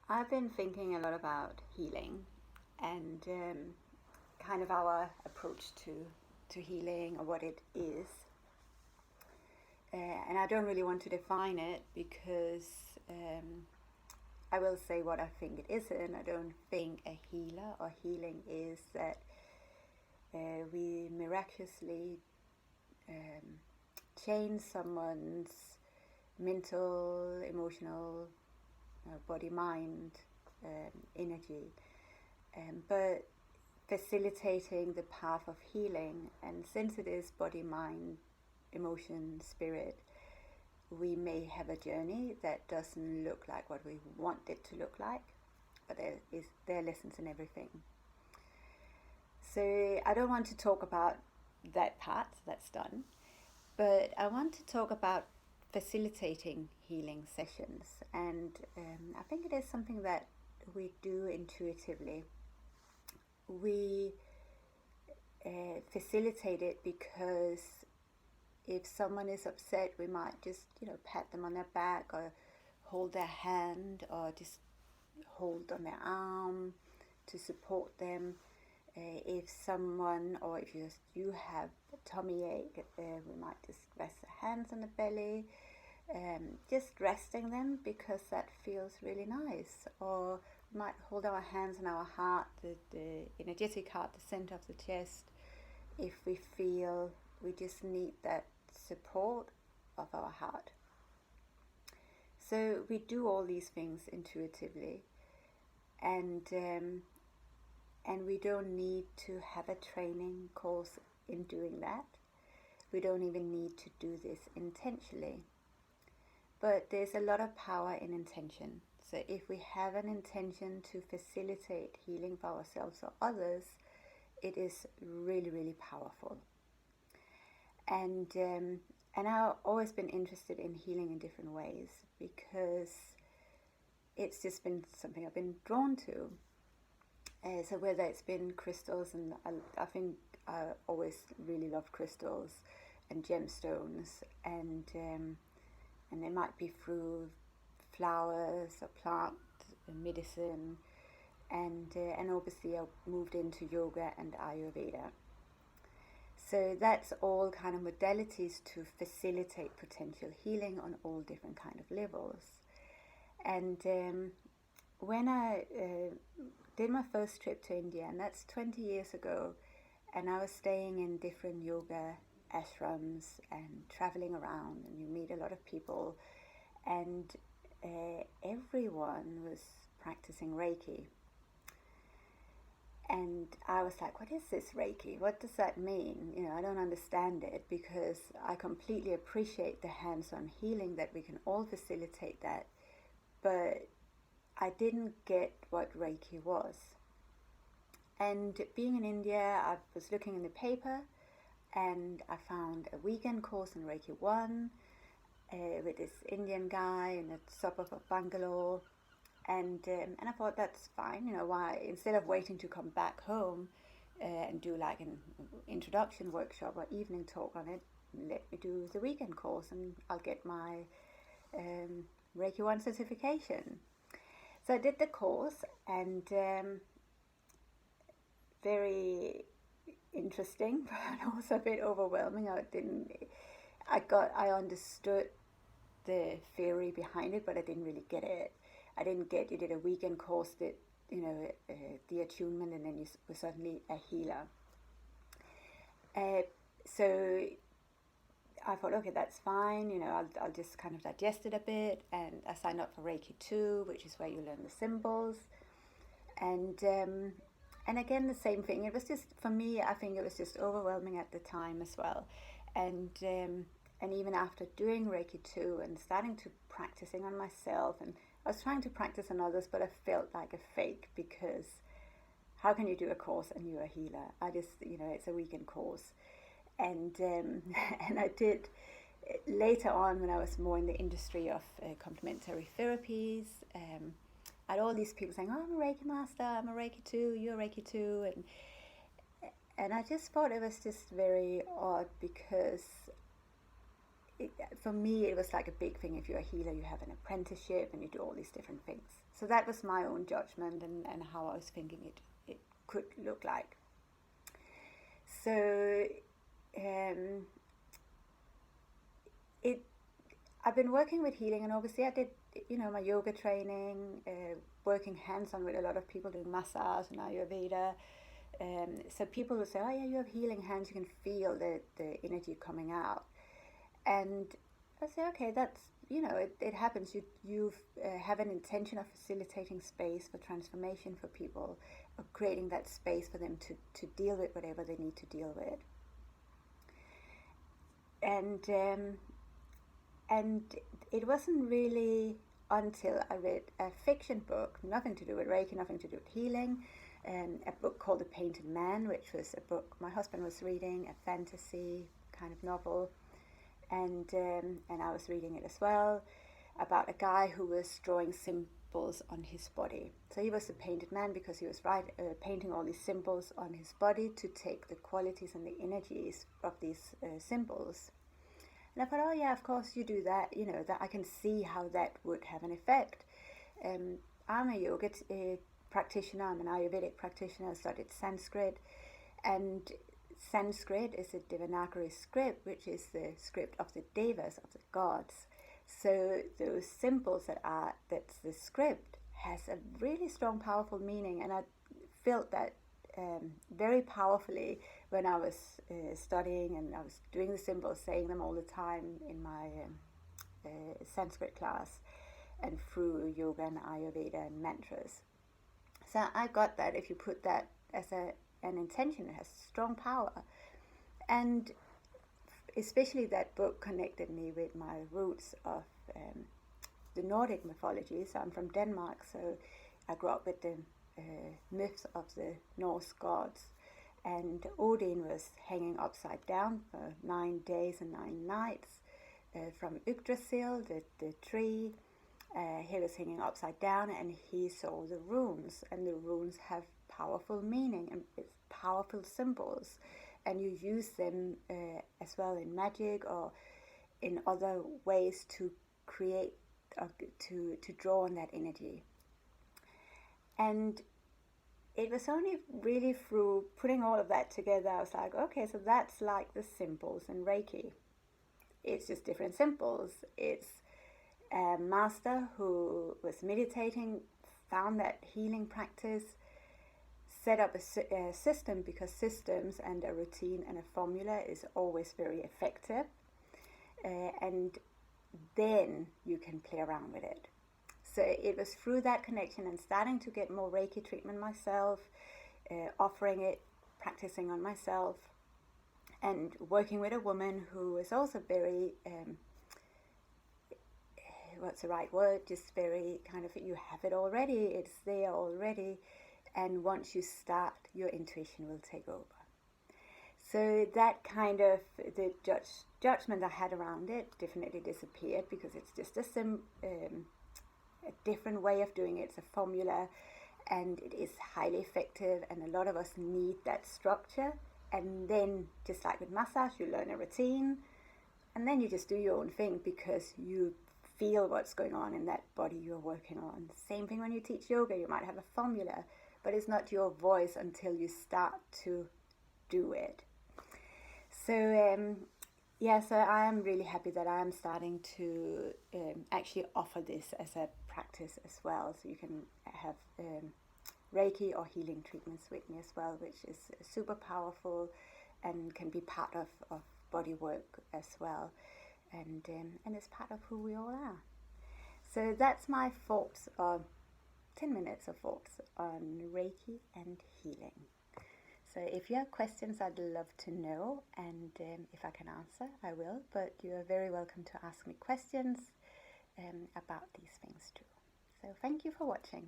I've been thinking a lot about healing and kind of our approach to healing or what it is. And I don't really want to define it because I will say what I think it isn't. I don't think a healer or healing is that we miraculously change someone's mental, emotional, body, mind, energy, but facilitating the path of healing. And since it is body, mind, emotion, spirit, we may have a journey that doesn't look like what we want it to look like, but there are lessons in everything. So I don't want to talk about that part, that's done, but I want to talk about facilitating healing sessions. And I think it is something that we do intuitively. We facilitate it because if someone is upset, we might just, pat them on their back or hold their hand or just hold on their arm to support them. If someone, or if you have a tummy ache, we might just rest the hands on the belly, just resting them because that feels really nice. Or we might hold our hands on our heart, the energetic heart, the center of the chest, if we feel we just need that support of our heart. So we do all these things intuitively, and we don't need to have a training course in doing that. We don't even need to do this intentionally. But there's a lot of power in intention. So if we have an intention to facilitate healing for ourselves or others, it is really, really powerful. And I've always been interested in healing in different ways because it's just been something I've been drawn to. So whether it's been crystals, and I think I always really loved crystals and gemstones, and they might be through flowers or plant medicine, and obviously I moved into yoga and Ayurveda. So that's all kind of modalities to facilitate potential healing on all different kind of levels. And when I did my first trip to India, and that's 20 years ago, and I was staying in different yoga ashrams and traveling around, and you meet a lot of people, and everyone was practicing Reiki. And I was like, what is this Reiki? What does that mean? I don't understand it, because I completely appreciate the hands-on healing that we can all facilitate that, but I didn't get what Reiki was. And being in India, I was looking in the paper and I found a weekend course in Reiki 1 with this Indian guy in a suburb of Bangalore. And I thought, that's fine, why, instead of waiting to come back home and do like an introduction workshop or evening talk on it, let me do the weekend course and I'll get my Reiki 1 certification. So I did the course, and very interesting, but also a bit overwhelming. I understood the theory behind it, but I didn't really get it. I didn't get, you did a weekend course, that the attunement, and then you were suddenly a healer. So I thought, okay, that's fine, I'll just kind of digest it a bit, and I signed up for Reiki 2, which is where you learn the symbols, and again, the same thing. It was just, for me, I think it was just overwhelming at the time as well, and even after doing Reiki 2 and starting to practicing on myself, and I was trying to practice on others, but I felt like a fake, because how can you do a course and you're a healer? I just, it's a weekend course. And I did, later on, when I was more in the industry of complementary therapies, I had all these people saying, oh, I'm a Reiki master, I'm a Reiki 2, you're a Reiki 2. And I just thought it was just very odd, because for me, it was like a big thing. If you're a healer, you have an apprenticeship and you do all these different things. So that was my own judgment and how I was thinking it could look like. So I've been working with healing, and obviously I did, my yoga training, working hands-on with a lot of people doing massage and Ayurveda. So people will say, oh yeah, you have healing hands, you can feel the energy coming out. And I say, okay, that's, it happens. You have an intention of facilitating space for transformation for people, of creating that space for them to deal with whatever they need to deal with. And it wasn't really until I read a fiction book, nothing to do with Reiki, nothing to do with healing, a book called The Painted Man, which was a book my husband was reading, a fantasy kind of novel, and I was reading it as well, about a guy who was drawing symbols on his body. So he was a painted man because he was painting all these symbols on his body to take the qualities and the energies of these symbols. And I thought, oh yeah, of course you do that, that I can see how that would have an effect. I'm a yoga practitioner, I'm an Ayurvedic practitioner, I studied Sanskrit, and Sanskrit is a Devanagari script, which is the script of the devas, of the gods. So those symbols that's the script has a really strong, powerful meaning, and I felt that very powerfully when I was studying, and I was doing the symbols, saying them all the time in my Sanskrit class, and through yoga and Ayurveda and mantras. So I got that if you put that as an intention, it has strong power. And especially that book connected me with my roots of the Nordic mythology. So I'm from Denmark, so I grew up with the myths of the Norse gods. And Odin was hanging upside down for 9 days and 9 nights from Yggdrasil, the tree. He was hanging upside down, and he saw the runes, and the runes have powerful meaning and powerful symbols, and you use them as well in magic or in other ways to create, to draw on that energy. And it was only really through putting all of that together, I was like, okay, so that's like the symbols in Reiki. It's just different symbols. It's a master who was meditating, found that healing practice, set up a system, because systems and a routine and a formula is always very effective, and then you can play around with it. So it was through that connection and starting to get more Reiki treatment myself, offering it, practicing on myself, and working with a woman who is also very what's the right word, just very kind of, you have it already, it's there already, and once you start, your intuition will take over. So that kind of, the judgment I had around it definitely disappeared, because it's just a different way of doing it. It's a formula, and it is highly effective, and a lot of us need that structure. And then, just like with massage, you learn a routine, and then you just do your own thing, because you feel what's going on in that body you're working on. Same thing when you teach yoga, you might have a formula, but it's not your voice until you start to do it. So so I am really happy that I am starting to actually offer this as a practice as well. So you can have Reiki or healing treatments with me as well, which is super powerful and can be part of body work as well. And it's part of who we all are. So that's my thoughts, 10 minutes of thoughts on Reiki and healing. So if you have questions, I'd love to know, and if I can answer, I will. But you are very welcome to ask me questions about these things too. So thank you for watching.